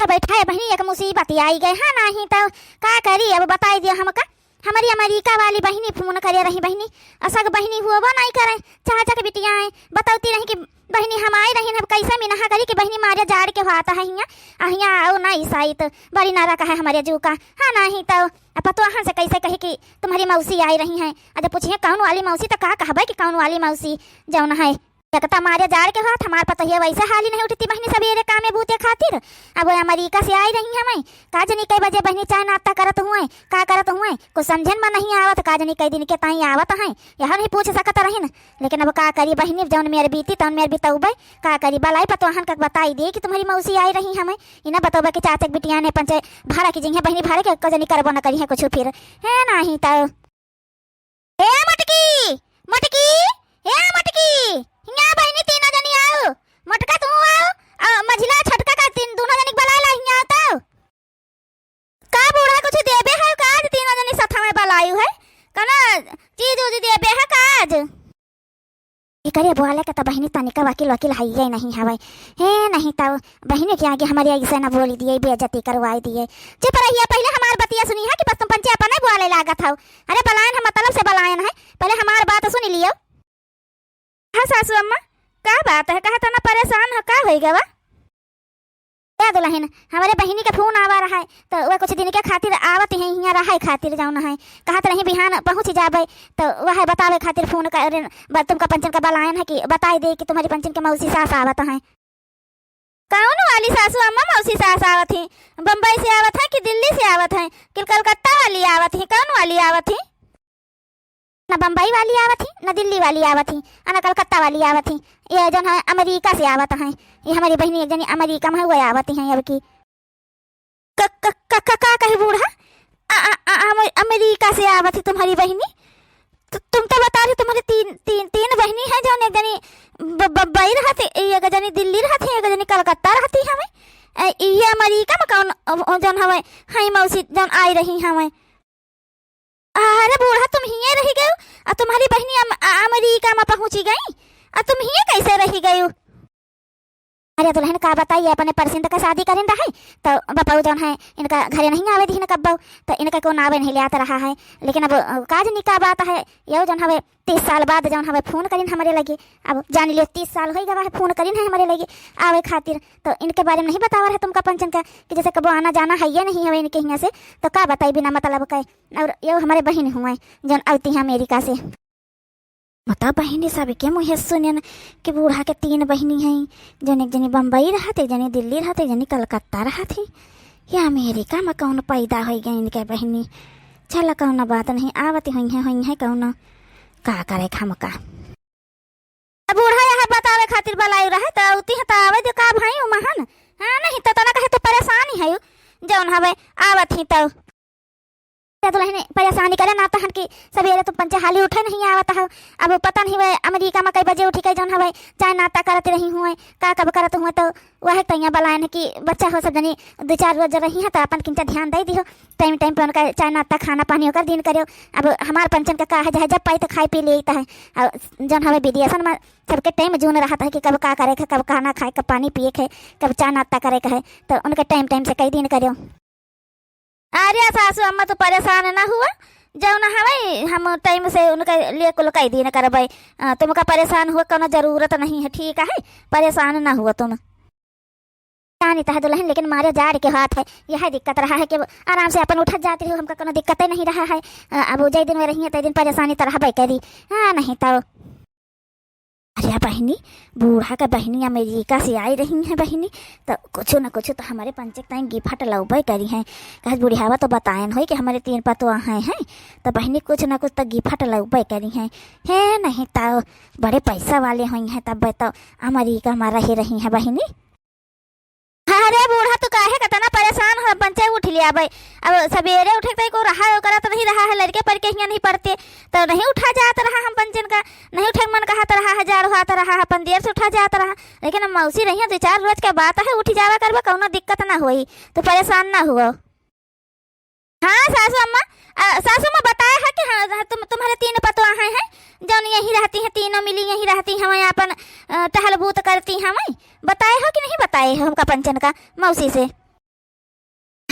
बैठा है बहनी एक मुसीबत आई गए हाँ नहीं तो का करी अब बताई दिया हमका। हमारी अमेरिका वाली बहनी फोन करे रही बहनी असग बहनी हुआ नहीं करे चाचा के बिटिया है बताती रही कि बहनी हम आई रही अब कैसे मिनहा करी कि बहनी मारे जाड़ के हाथ है यहाँ आओ नहीं साई तो बड़ी नारा का है हमारे जू का हाँ नहीं तो पतो वहाँ से कैसे कही कि तुम्हारी मौसी आई रही हैं। अजब पूछिए कौन वाली मौसी तो का कहबे कि कौन वाली मौसी जौन है कहता मारे जाड़ के हाथ हमारे पता है वैसे हाल ही नहीं उठती बहनी सवेरे काम में बूते खातिर। अब वो अमेरिका से आई रही हमें का जनी कई बजे बहनी चाय नाश्ता करत हुए का करत हुए कुछ समझन में नहीं आवत का जनी कई दिन के ताई आवत है यह नहीं पूछ सकत रही न। लेकिन अब का करी बहनी जौन मेरे बीती तौन मेरे बीतौबे का करी बलाई पतवाहन का बताई दे कि तुम्हारी मौसी आई रही हमें इन्हें बतौबे कि चाचा बिटिया ने पंचे भाड़ा की जिंगे बहनी भाड़े के जनी करबो न करी है कुछ फिर है नहीं तो ए मटकी मटकी ए मटकी हिया बहनी तीनों जनी आओ मटका तू आओ मझिला छटका का तीन दोनों जनी बलाला हिया तो का बूढ़ा कुछ देबे है काज तीनों जनी सथा में बलायु है कना चीज उज देबे है काज ये करे बोले का तो बहनी तनिका वकील वकील है ही नहीं हवे हे नहीं तो बहनी के आगे हमारी ऐसे ना बोली दिए बेइज्जती करवाई दिए चुप रहिए पहले हमार बतिया सुनी है कि बस तुम पंचे अपन बोले लागत हो। अरे बलायन हम मतलब से बलायन है पहले हमार बात सुन लियो। हाँ सासू अम्मा का बात है कहा था ना परेशान है का होएगा वा ए दुल्हन हमारे बहनी का फोन आवा रहा है तो वह कुछ दिन के खातिर आवत है यहाँ रहा खातिर जाऊन है कहत रही बिहान पहुँच जाबे तो वह बतावे खातिर फोन कर तुमका पंचन का बलायन है कि बताई दे कि तुम्हारी पंचन के मौसी सास आवत है। कौन वाली सासू अम्मा मौसी सास आवत है बम्बई से आवत है कि दिल्ली से आवत है कि कलकत्ता वाली आवत है कौन वाली आवत है न बम्बई वाली आवत थी न दिल्ली वाली आवत थी न कलकत्ता वाली आवत थी ये जो है अमेरिका से आवत है ये हमारी बहनी एक जनी अमेरिका में वो आवत हैं अब की का कही बूढ़ा अमेरिका से आवत थी तुम्हारी बहनी तुम तो बता रही तुम्हारी तीन बहनी है जो एक जनी बम्बई रहती एक जनी दिल्ली रहती एक जनी कलकत्ता रहती हमें ये अमेरिका में कौन जौन हमें हाई मौसी जौन आई रही हमें। अरे बूढ़ा तुम ही रही गए और तुम्हारी बहनी अमेरिका में पहुंची गई और तुम ही कैसे रही गई। अरे दुल्हन का बताइए अपने परसिंद का शादी करें है तो बपाऊ जौन है इनका घरे नहीं आवे दी कब्बो तो इनका कौन आवे नहीं ले आता रहा है। लेकिन अब काज निका बात है यो जौन हवे 30 साल बाद जौन हवे फोन करीन हमारे लगे अब जान लियो 30 साल हो गवा है फोन करीन है हमारे लगे आवे खातिर तो इनके बारे में नहीं बतावा है तुमका पंचन का कि जैसे कबो आना जाना है या नहीं हवे इनके यहाँ से तो का बताई बिना मतलब का। और यो हमारे बहन हुए जौन आती है अमेरिका से मता बहनी सब के मुहे सुनन कि बूढ़ा के 3 बहनी हैं जन एक जनी बम्बई रहते जनी दिल्ली रहते जनी कलकत्ता रहती या अमेरिका में कौन पैदा हो गए इनके बहनी। चल कौन बात नहीं आवती हुई है कौन का करे खमका बूढ़ा यहाँ बतावे खातिर बलाई रहे तो उती है तो आवे जो का भाई महान हाँ नहीं तो तना कहे तो परेशानी है जौन हवे आवत ही तो दुल्हन परेशानी करे ना तहन की सवेरे तुम पंचे हाली उठे नहीं आवत हो। अब पता नहीं हुए अमेरिका में कई बजे उठी कई जौन हवे चाय नाश्ता करत रही हुए का कब करत हुए तो वह तैया बलायन कि बच्चा हो सब जनी 2-4 रोज रही है तो अपन किंचा ध्यान दे दियो टाइम टाइम पे उनका चाय नाश्ता खाना पानी होकर दिन करियो। अब हमार पंचन का है जब पाई तो खाई पी लेता है और जौन हवे विदेशन में सबके टाइम जून रहता है कि कब का करे कब खाना खाए कब पानी पिए है कब चाय नाश्ता करे है तो उनके टाइम टाइम से कई दिन करियो। अरे सासू अम्मा तो परेशान ना हुआ जौन हवे हम टाइम से उनके लिए कुल कई दिन करबे तुमका परेशान हुआ कोनो जरूरत नहीं है ठीक है परेशान ना हुआ तुम नहीं तो है दुल्हन। लेकिन मारे जाड़ के हाथ है यह दिक्कत रहा है कि आराम से अपन उठत जाती हो हमका कोनो दिक्कत नहीं रहा है। अब जय दिन में रही है तय दिन परेशानी तो रहबे करी हाँ नहीं तो। अरे बहनी बूढ़ा का बहनी अमेरिका से आई रही है बहनी तो कुछ न कुछ तो हमारे पंचक ताई गिफ्ट लौबे करी हैं कह बुढ़ियावा तो बतायन हो कि हमारे 3 पतवा हैं तो बहनी कुछ न कुछ तो गिफ्ट लौबे करी हैं है नहीं तो बड़े पैसा वाले हुई हैं तब तो अमेरिका में रही रही है बहनी। अरे बूढ़ा तो काहे कतना परेशान हो पंचे उठ लिया भाई अब सवेरे उठे तो को रहा करा तो नहीं रहा है लड़के पर के यहाँ नहीं पड़ते तो नहीं उठा जाता रहा हम पंचन का नहीं उठे मन कहता रहा है जार हुआ रहा है अपन देर से उठा जाता रहा। लेकिन अब मौसी रही 2-4 रोज के बात है उठी जावा करबा कौनो दिक्कत ना हुई तो परेशान ना हुआ। हाँ सासू अम्मा बताया है कि हाँ तुम्हारे 3 पतवा हैं जौन यहीं रहती हैं तीनों मिली यहीं रहती हैं हमें अपन टहलबूत करती हमें बताए हो कि नहीं बताए हो हमका पंचन का मौसी से।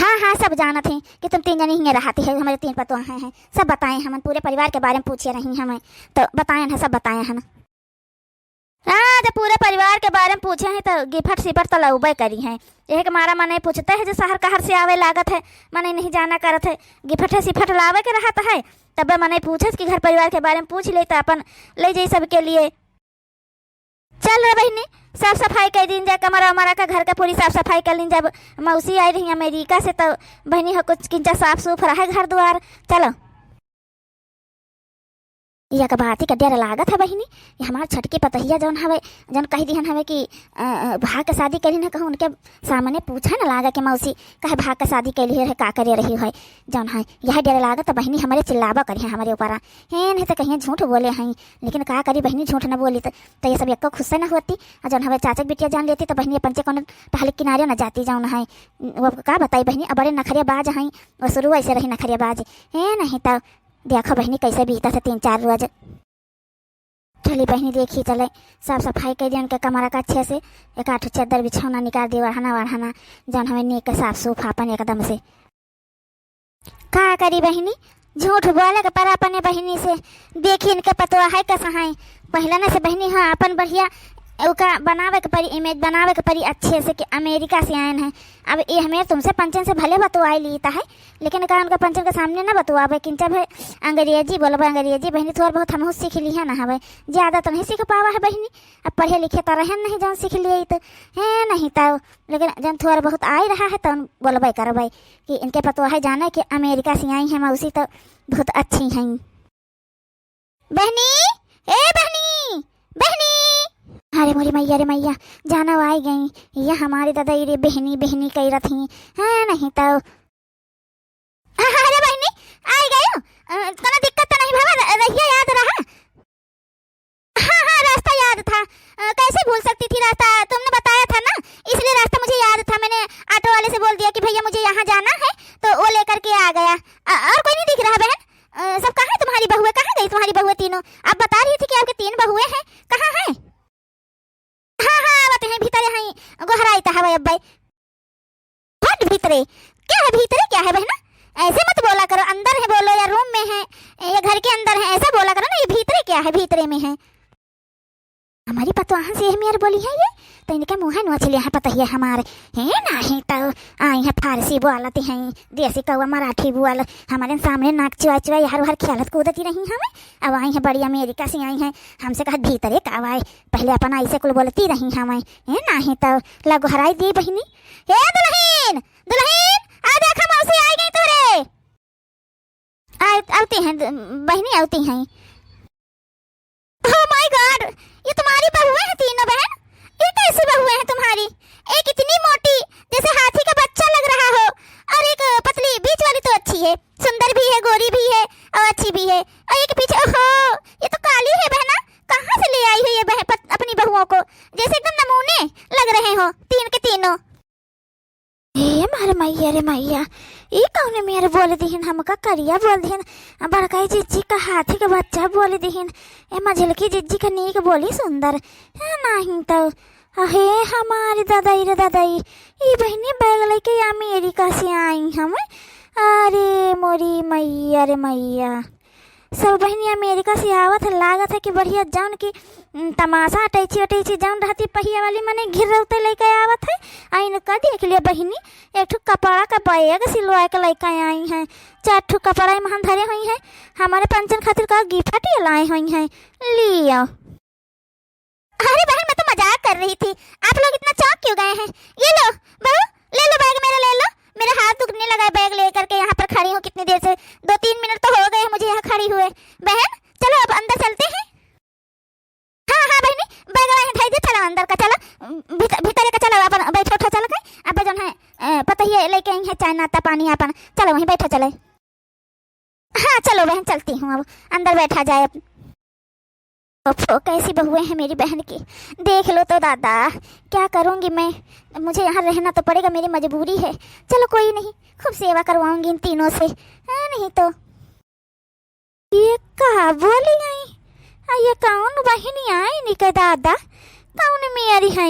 हाँ हाँ, सब जानत हैं कि तुम तीन जनी हिंगे रहती है, हमारे तीन पतों हैं सब बताए हम, पूरे परिवार के बारे में पूछे रही हमें तो बताए हैं, सब बताए हैं। हाँ, जब पूरे परिवार के बारे में पूछे हैं तो गिफट सिफट तो लौबे करी हैं। एक मारा मन पूछते है जो शहर कहर से आवे लागत है, मन नहीं जाना करत है, गिफट सिफट लावे के रहता है, तब मन पूछे कि घर परिवार के बारे में पूछ ले तो अपन ले जाई सबके लिए। चल रे बहनी, साफ सफाई कर दिन जाए, कमरा वमरा का घर का पूरी साफ सफाई कर लीन। जब मौसी आई रही अमेरिका से तो बहनी हो कुछ किंचा साफ सुफ रहा है घर द्वार। चलो यह का बात ही का डेर लागत है बहिनी, ये हमार छटकी पतहिया जौन हवे, जौन कही दिहन हवे कि भाग के शादी करी ना, कहूँ उनके सामने पूछा ना लागा कि मौसी कहे भाग के शादी कैली है का करे रही है जौन है, यह डेर लागत है बहिनी। हमारे चिल्लावा करी है हमारे ऊपर, है नहीं तो कहीं झूठ बोले हैं, लेकिन का करी बहनी झूठ न बोली तो ये सब एक खुश न होती। और जौन हवे चाचा बिटिया जान लेती तो बहनी पंचे कौन टहल किनारे न जाती जौन है, वो का बताई बहनी। अब बड़े नखरिया बाज हैं, वो शुरू ऐसे रही नखरिया बाज है, नहीं तो देखो बहनी कैसे बीता से 3-4 रोज। चली बहनी देखी चले, साफ सफाई कर दिया उनके कमरा का अच्छे से, एक 8 चादर बिछौना निकाल दिया, वढ़ाना वढ़ाना जौन हमें नीक साफ सूफ अपन एकदम से। का करी बहनी, झूठ बोले के पर अपने बहनी से देखी इनके पतवा है कैसा है पहले न से बहनी। हाँ, अपन बढ़िया उका बनावे के परी, इमेज बनावे के परी अच्छे से कि अमेरिका से आए हैं। अब ये हमें तुमसे पंचन से भले बतुआ लीता है, लेकिन का उनका पंचन के सामने ना बतुआवे कि जब अंग्रेजी बोलबे अंग्रेजी बहनी थोड़ा बहुत हम सीख ली है ना, हवे ज़्यादा तो नहीं सीख पावा है बहनी। अब पढ़े लिखे तो रहन नहीं जौन सीख लिए तो है नहीं तो, लेकिन जब थोड़ा बहुत आ रहा है तो बोलबे करबे कि इनके पतुआ है जाने कि अमेरिका से आई है मौसी तो बहुत अच्छी हैं। बहनी, ए बहनी बहनी, अरे मोरी मैया रे मैया, जाना आई गई ये हमारी दादा रे बहनी बहनी कही रही है नहीं तो। अरे बहनी आई गई हो, कोनो दिक्कत तो नहीं भावा, रहिए याद रहा। हाँ हाँ, रास्ता याद था, कैसे भूल सकती थी रास्ता, तुमने बताया था ना इसलिए रास्ता मुझे याद था। मैंने ऑटो वाले से बोल दिया कि भैया मुझे यहाँ जाना है तो वो लेकर के आ गया। और कोई नहीं दिख रहा बहन, सब कहाँ है तुम्हारी बहुएं, कहाँ गई तुम्हारी बहुएं तीनों? आप बता रही थी कि आपके 3 बहुएं हैं, कहाँ है? हाँ हाँ, बात है भीतरे हैं गोहराई तो हवाई अब्बाई हट भीतरे। क्या है भीतरे, क्या है बहना, ऐसे मत बोला करो, अंदर है बोलो या रूम में है या घर के अंदर है ऐसा बोला करो ना। ये भीतरे क्या है, भीतरे में है हमारी पतवाहन से मेरे बोली है ये तो इनके मुँह नोचले हैं पतहिया हमारे है नहीं तो आई है फारसी बोलती हैं, देसी कौआ मराठी बोल हमारे सामने नाक चुआ चुआ यार हर खेलत कूदती रही हमें। अब आई है बड़ी अमेरिका से आई हैं, हमसे कहा भीतरे कब आए, पहले अपन ऐसे कुल बोलती रही हमें है नहीं तो लगो हराई दी बहनी। हे दुल्हन दुल्हन, आ देखा मौसी आई गई तोरे, आती हैं बहनी आती हैं। ओह माय गॉड, ये तुम्हारी बहुएं हैं तीनों बहन, ये कैसी बहुएं हैं तुम्हारी? एक इतनी मोटी जैसे हाथी का बच्चा लग रहा हो, और एक पतली बीच वाली तो अच्छी है, सुंदर भी है, गोरी भी है और अच्छी भी है, और एक पीछे ओहो ये तो काली है बहना। कहाँ से ले आई है ये अपनी बहुओं को, जैसे एकदम नमूने लग रहे हो 3 के तीनों। हे मारे मैया रे मैया, ये कौन मेरे बोल दिहिन, हमका करिया बोल दिहिन, बड़काई जिज्जी का हाथी का बच्चा बोल दिहिन, ए मझलकी जिज्जी का नीक बोली सुंदर है नहीं तो। अहे हमारी दादाई रे दादाई, ये बहनी बैग लेके अमेरिका से आई हमें। अरे मोरी मैया रे मैया, सब बहनी अमेरिका से आवत है, लागत है कि बढ़िया जौन की तमाशा अटैची अटैची जौन रहती पहिया वाली मने घिरौते लेके आवत है। आइन का देख लिया बहनी, एक ठो कपड़ा का बैग सिलवा के लेके आई हैं, 4 ठो कपड़ा हम धरे हुई हैं, हमारे पंचन खातिर का गिफ्ट ये लाए हुई हैं, लिया। अरे बहन मैं तो मजाक कर रही थी, आप लोग इतना चौंक क्यों गए हैं? ये लो बहू, ले लो बैग मेरा, ले लो, मेरा हाथ दुखने लगा है बैग लेकर के यहाँ पर खड़ी हूँ कितनी देर से, 2-3 मिनट तो हो गए मुझे यहाँ खड़ी हुए। बहन चलो अब अंदर चलते हैं। हाँ हाँ बहनी, बैग वहाँ उठाई दे, चलो अंदर का, चलो भीतर का, चलो अपन बैठो उठो, चलो गए अब जो है पता ही लेके आई है चाय नाश्ता पानी अपन, चलो वहीं बैठो चले। हाँ चलो बहन चलती हूँ, अब अंदर बैठा जाए। कैसी बहुएं हैं मेरी बहन की, देख लो तो दादा, क्या करूँगी मैं, मुझे यहाँ रहना तो पड़ेगा, मेरी मजबूरी है। चलो कोई नहीं, खूब सेवा करवाऊंगी इन तीनों से, नहीं तो। ये कहा बोली आई, ये कौन बहनी आई निके दादा, कौन मेरी है?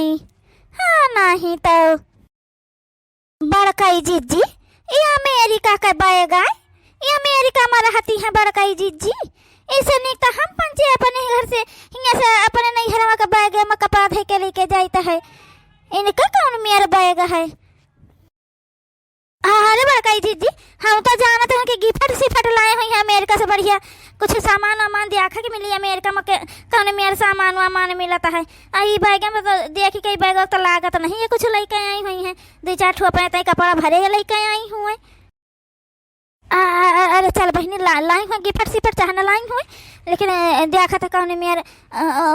हाँ नहीं तो बड़काई जीजी, ये अमेरिका का बैग आए, ये अमेरिका में रहती है बड़काई जीजी। ऐसे नहीं तो हम पंचे अपने घर से हिंगा से अपने नहीं हरवा का बैग में कपड़ा धे के लेके जाता है। इनका कौन मेरा बैग है? अरे बड़काई जीजी, हम तो जानते हैं कि गिफ्ट सिफ्ट लाए हुई हैं अमेरिका से बढ़िया कुछ सामान वामान देखा कि मिली अमेरिका में कौन मेरा सामान वामान मिलता है। आई बैग में तो देखी कई बैग तो लागत नहीं है, कुछ लेके आई हुई हैं, 2-4 ठो अपने तय कपड़ा भरे लेके आई हुए। अरे चल बहनी लाई हुई गिफ्ट सिफ्ट चाहना लाई हुई, लेकिन देखा था कौन मेरे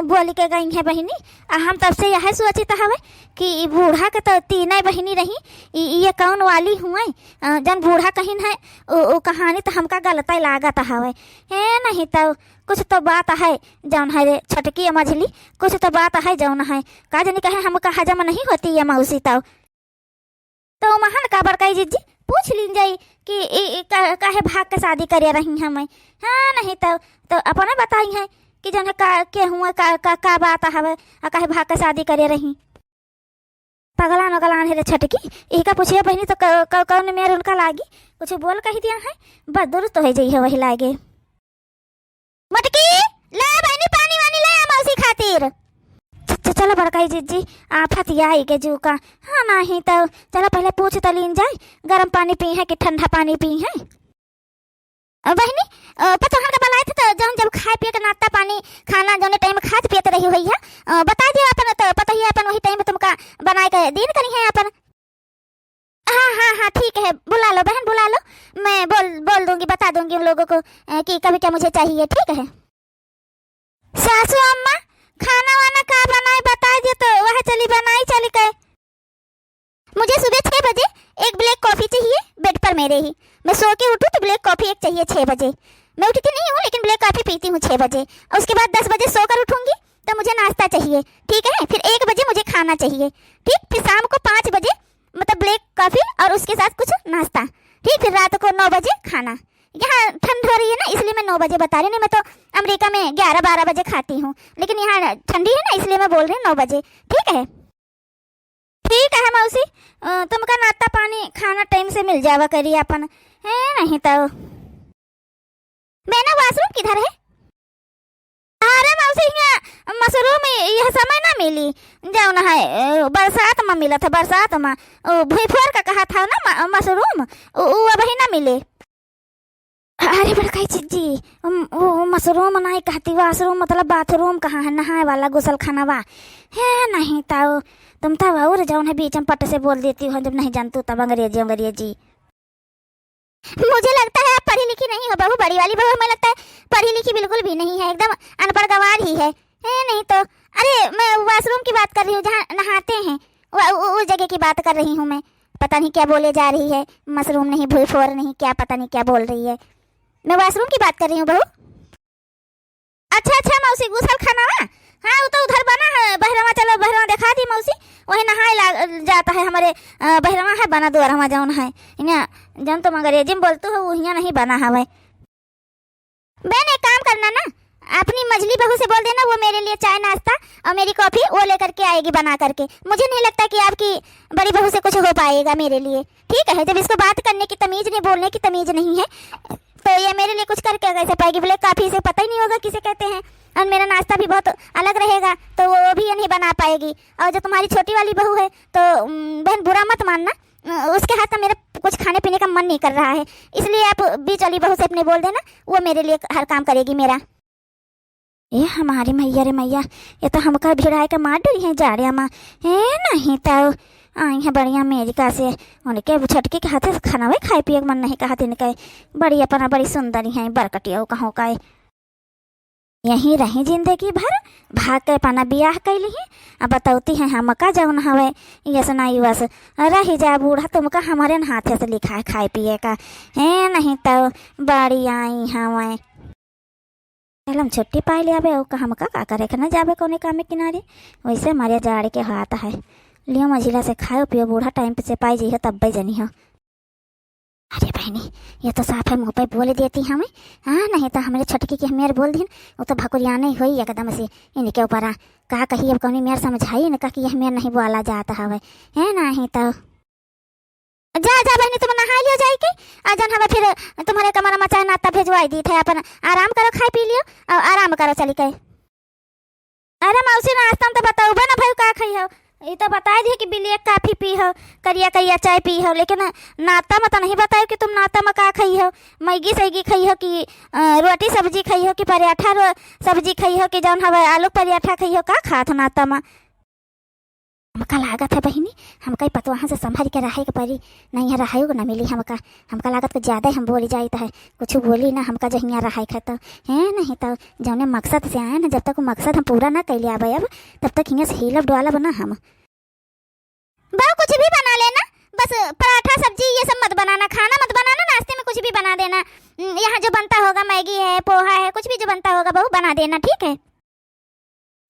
बोली के गई है बहनी। हम तब से यह सोचित हवे कि बूढ़ा के तो तीन बहनी रही, ये कौन वाली हुए जन बूढ़ा कहीं है वो कहानी तो हमका गलत ही लागत हवे। है नहीं तो कुछ तो बात है जौन है रे छटकी मझली, कुछ तो बात है जौन है का जनी कहे हमका हजम नहीं होती है मौसी। तो महान का बड़काई जीजी पूछ लीन जाई कि काहे भाग के शादी करे रही हमें। हाँ नहीं तो अपने बताई है कि जन का के हुआ का बात हवे काहे भाग के शादी करे रही। पगलान वगलान है रे छटकी, यही का पूछिए बहनी तो कौन मेरे उनका लागी कुछ बोल कही दिया है, बस दुरुस्त हो जाइए वही लागे। मटकी ले बहनी पानी वानी ले मौसी खातिर। चलो बड़काई जीजी आफत आई के जू का। हाँ नहीं तो चलो पहले पूछ तो लीन जाए गर्म पानी पी है कि ठंडा पानी पी है। बहनी पता हन का बलाए थे तो जब खाए पिए के नाश्ता पानी खाना जो टाइम खाते पियत रही हुई है बता दियो अपन तो पता ही अपन वही टाइम तुमका बनाए के दिन करी है अपन। हाँ हाँ हाँ ठीक है, बुला लो बहन बुला लो, मैं बोल दूंगी बता दूंगी उन लोगों को कि कभी क्या मुझे चाहिए। ठीक है सासू अम्मा खाना वाना का बनाए बता दिए तो वह चली बनाई चली गए। मुझे सुबह 6 बजे एक ब्लैक कॉफी चाहिए बेड पर मेरे ही, मैं सो के उठूँ तो ब्लैक कॉफी एक चाहिए 6 बजे। मैं उठती नहीं हूँ लेकिन ब्लैक कॉफी पीती हूँ 6 बजे, और उसके बाद 10 बजे सोकर उठूंगी तो मुझे नाश्ता चाहिए। ठीक है फिर 1 बजे मुझे खाना चाहिए। ठीक फिर शाम को 5 बजे मतलब ब्लैक कॉफी और उसके साथ कुछ नाश्ता। ठीक फिर रात को 9 बजे खाना। यहाँ ठंड हो रही है ना इसलिए मैं 9 बजे बता रही, नहीं मैं तो अमेरिका में 11-12 बजे खाती हूँ, लेकिन यहाँ ठंडी है ना इसलिए मैं बोल रही हूँ 9 बजे। ठीक है मौसी, तुमका नाश्ता पानी खाना टाइम से मिल जावा करिए अपन। है नहीं तो मैंने वाशरूम किधर है? अरे मौसी यहाँ मशरूम यह समय ना मिली जाओ ना है, बरसात में मिला था, बरसात में भूईफोर का कहा था ना मशरूम वो अभी ना मिले। अरे बड़काई जीजी वो मशरूम नहीं कहती, वाशरूम मतलब बाथरूम कहाँ है, नहाए वाला गुसल खाना वा है नहीं तो तुम तब और जाओ ना बीच में पट से बोल देती हो जब नहीं जानती तब अंग्रेजी। मुझे लगता है आप पढ़ी लिखी नहीं हो बहू, बड़ी वाली बहू हमें लगता है पढ़ी लिखी बिल्कुल भी नहीं है, एकदम अनपढ़ गवार ही है नहीं तो। अरे मैं वाशरूम की बात कर रही हूँ जहाँ नहाते हैं उस जगह की बात कर रही हूँ मैं। पता नहीं क्या बोले जा रही है, मशरूम नहीं भूईफोर नहीं क्या पता नहीं क्या बोल रही है, मैं वाशरूम की बात कर रही हूँ बहू। अच्छा मौसी गुसल खाना वा, हाँ वो तो उधर बना है बहरवा, चलो बहरवा दिखा दी मौसी, वही नहाए जाता है हमारे बहरवा है बना द्वारा जौन है जौन तुम अंग्रेजी में बोलते हो वो यहाँ नहीं बना है। बहन एक काम करना ना, अपनी मझली बहू से बोल देना वो मेरे लिए चाय नाश्ता और मेरी कॉफी वो लेकर के आएगी बना करके। मुझे नहीं लगता कि आपकी बड़ी बहू से कुछ हो पाएगा मेरे लिए। ठीक है जब इसको बात करने की तमीज नहीं बोलने की तमीज नहीं है तो ये मेरे लिए कुछ करके कैसे पाएगी, बोले काफ़ी से पता ही नहीं होगा किसे कहते हैं, और मेरा नाश्ता भी बहुत अलग रहेगा तो वो भी नहीं बना पाएगी। और जो तुम्हारी छोटी वाली बहू है तो बहन बुरा मत मानना, उसके हाथ का मेरा कुछ खाने पीने का मन नहीं कर रहा है, इसलिए आप बीच वाली बहू से अपने बोल देना वो मेरे लिए हर काम करेगी मेरा। ये हमारी मैया रे मैया, ये तो हमका भिड़ाए का मार डरी है जा रहा माँ है नहीं तो आई है बढ़िया अमेरिका से उनके छटके के हाथ से खाना भी खाए पिए मन नहीं कहा इनके बड़ी अपना बड़ी सुंदरी है बरकटिया कहो का यहीं रही जिंदगी भर भाग के अपना बियाह कैली है। अब बतौती है हमका जौन हवे यस नहीं बस रही जा बूढ़ा तुमका हमारे हाथ से लिखा है खाए पिए का है नहीं तो बड़ी आई हमें हम छुट्टी पाई लिया हमका का करे ना जाबे कोने काम किनारे वैसे हमारे जाड़ के हाथ है लियो मझिला से खाओ पियो बूढ़ा टाइम पे से पाई जी हो तब भी जनी हो। अरे बहनी ये तो साफ है मुँह पे बोल देती हमें, हाँ नहीं तो हमारे छटकी की हमें बोल दी वो तो भकुरियाने हुई एकदम से इनके ऊपर कहा कही अब कौन मेरे समझाई न कहा कि हमें नहीं बोला जाता हवे है नहीं तो जा जा बहनी, तुम नहा लियो जाए के। आ जन हमें फिर तुम्हारे कमरा में चाय नाश्ता भेजवाई दी थे, अपन आराम करो, खाई पी लियो और आराम करो चली के। अरे मौसी नाश्ता में तो बताओ ना भाई का खाई हो, ये तो बता दी कि ब्लैक कॉफी पी हो, करिया करिया चाय पी हो, लेकिन नाश्ता में तो नहीं बताओ कि तुम नाश्ता में का खाई हो। मैगी सैगी खाई हो कि रोटी सब्जी खाई हो कि पराठा सब्जी खाई हो कि जौन हवा आलू पराठा खाई हो, का खात हो नाश्ता में। हमका लागत है बहिनी, हमका पतो वहाँ से संभाल के रहे के परी, नहीं है रहे ना मिली हमका लागत को ज़्यादा हम बोली जाता है, कुछ बोली ना हमका जो यहाँ रहे खा तो है नहीं, तो जौने मकसद से आए ना, जब तक वो मकसद हम पूरा ना कैले आबे अब तब तक यहाँ से हिलब डुआलब ना हम। बहु कुछ भी बना लेना, बस पराठा सब्जी ये सब मत बनाना, खाना मत बनाना, नाश्ते में कुछ भी बना देना, यहाँ जो बनता होगा मैगी है पोहा है कुछ भी जो बनता होगा बहू बना देना, ठीक है।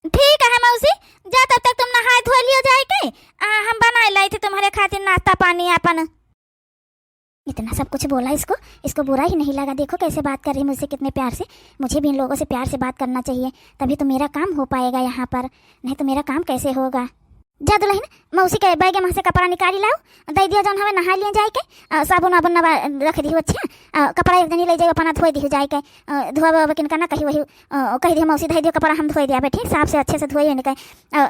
ठीक है मौसी, जा तब तक तुम नहा धो लियो जाए के, हम बना लाई थे तुम्हारे खातिर नाश्ता पानी अपन। इतना सब कुछ बोला इसको बुरा ही नहीं लगा। देखो कैसे बात कर रही है मुझसे, कितने प्यार से। मुझे भी इन लोगों से प्यार से बात करना चाहिए, तभी तो मेरा काम हो पाएगा यहाँ पर, नहीं तो मेरा काम कैसे होगा। जा दुल्हन, मौसी के बैग में से कपड़ा निकाली लाओ, दे दिया जौन हमें नहा लिया जाए के, साबुन वाबुन रख दियो, अच्छा कपड़ा एक दिन ले जाएगा अपना धोए दियो जाए के, धोआ किनका ना कही वही कही दियो मौसी, धो दियो कपड़ा हम धोए दिया ठीक, साफ से अच्छे से धोए निकाय,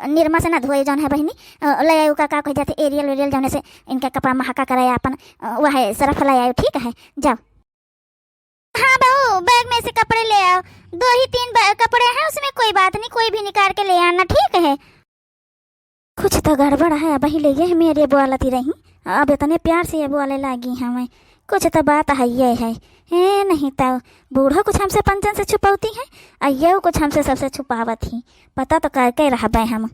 निरमा से ना धोए जौन है बहनी, ले आयो का कह जाते एरियल वेरियल जौन से इनका कपड़ा महका कराया अपन, वह है सरफ ले आयो, ठीक है जाओ। हाँ बहू, बैग में से कपड़े ले आओ, 2 ही 3 कपड़े हैं उसमें, कोई बात नहीं, कोई भी निकाल के ले आना, ठीक है। कुछ तो गड़बड़ है, अब ही ले गए मेरे बोलती रही, अब इतने प्यार से ये बोले लागी हमें, कुछ तो बात है ये है नहीं तो बूढ़ा कुछ हमसे पंचन से छुपौती है, और ये कुछ हमसे सबसे छुपावत ही, पता तो करके रह हम।